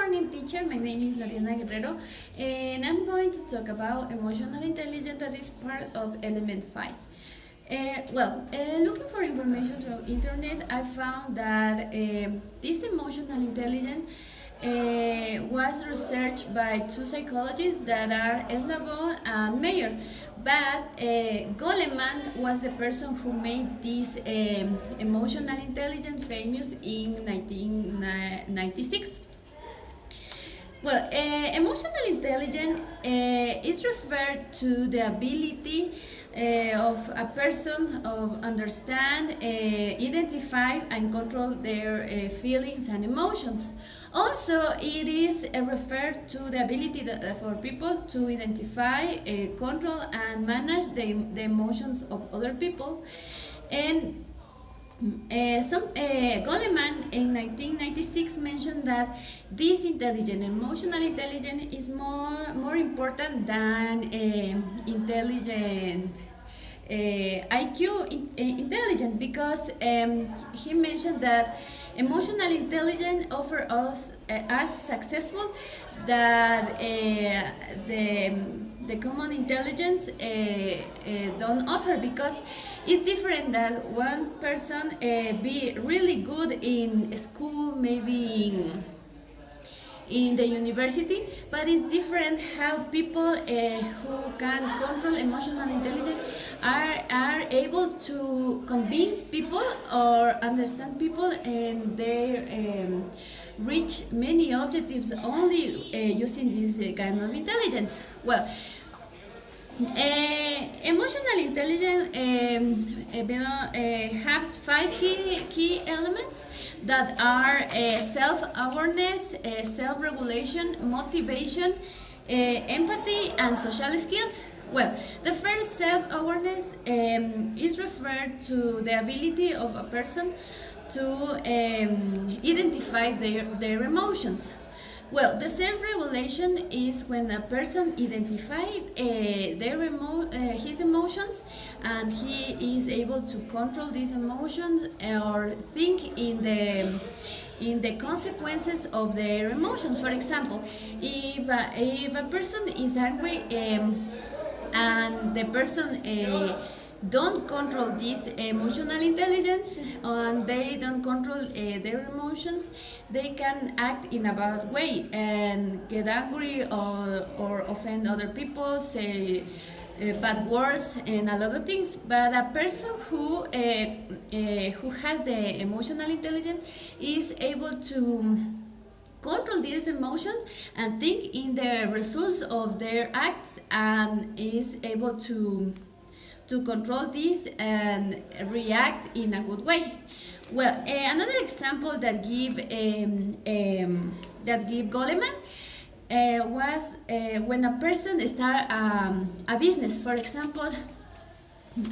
morning, teacher. My name is Loriana Guerrero, and I'm going to talk about emotional intelligence that is part of element 5. Looking for information through internet, I found that this emotional intelligence was researched by two psychologists that are Eslabon and Mayer. But Goleman was the person who made this emotional intelligence famous in 1996. Emotional intelligence is referred to the ability of a person of understand, identify, and control their feelings and emotions. Also, it is referred to the ability for people to identify, control, and manage the emotions of other people. And Goleman in 1996 mentioned that this emotional intelligence, is more important than intelligent IQ intelligence, because he mentioned that emotional intelligence offer us as successful that the common intelligence don't offer, because it's different that one person be really good in school, maybe in the university, but it's different how people who can control emotional intelligence are able to convince people or understand people, and they reach many objectives only using this kind of intelligence. Emotional intelligence have five key elements that are self-awareness, self-regulation, motivation, empathy, and social skills. The first, self-awareness, is referred to the ability of a person to identify their emotions. The self-regulation is when a person identifies his emotions, and he is able to control these emotions or think in the consequences of their emotions. For example, if a person is angry, and the person don't control this emotional intelligence, and they don't control their emotions, they can act in a bad way and get angry, or offend other people, say bad words, and a lot of things. But a person who has the emotional intelligence is able to control these emotions and think in the results of their acts, and is able to control this and react in a good way. Another example that give Goleman was when a person start a business. For example,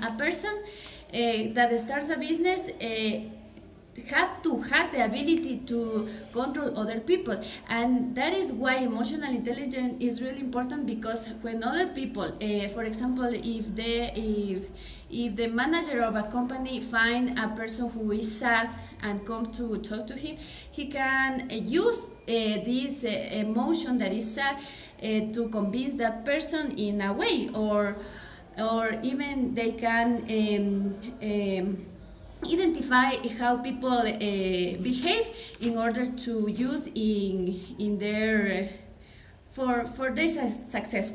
a person that starts a business have to have the ability to control other people, and that is why emotional intelligence is really important. Because when other people, for example, if the manager of a company find a person who is sad and come to talk to him, he can use this emotion that is sad to convince that person in a way, or even they can identify how people behave in order to use in their for their success.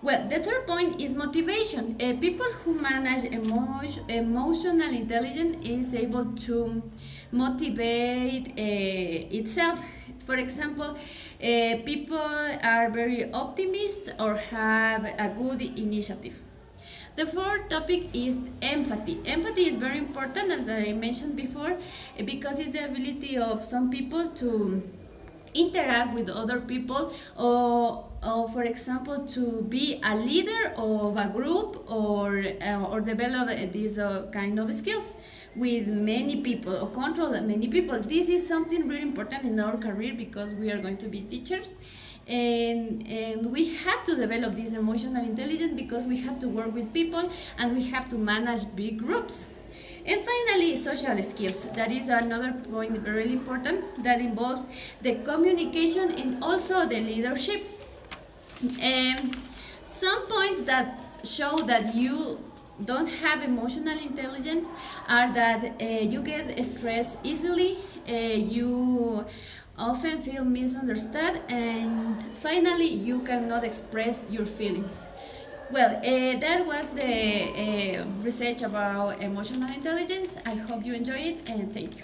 The third point is motivation. People who manage emotional intelligence is able to motivate itself. For example, people are very optimistic or have a good initiative. The fourth topic is empathy. Empathy is very important, as I mentioned before, because it's the ability of some people to interact with other people, or for example, to be a leader of a group, or develop these kind of skills with many people, or control many people. This is something really important in our career, because we are going to be teachers, and we have to develop this emotional intelligence, because we have to work with people and we have to manage big groups. And finally, social skills. That is another point very important that involves the communication and also the leadership. Um, some points that show that you don't have emotional intelligence are that you get stressed easily, you often feel misunderstood, and finally, you cannot express your feelings. Well, that was the research about emotional intelligence. I hope you enjoy it, and thank you.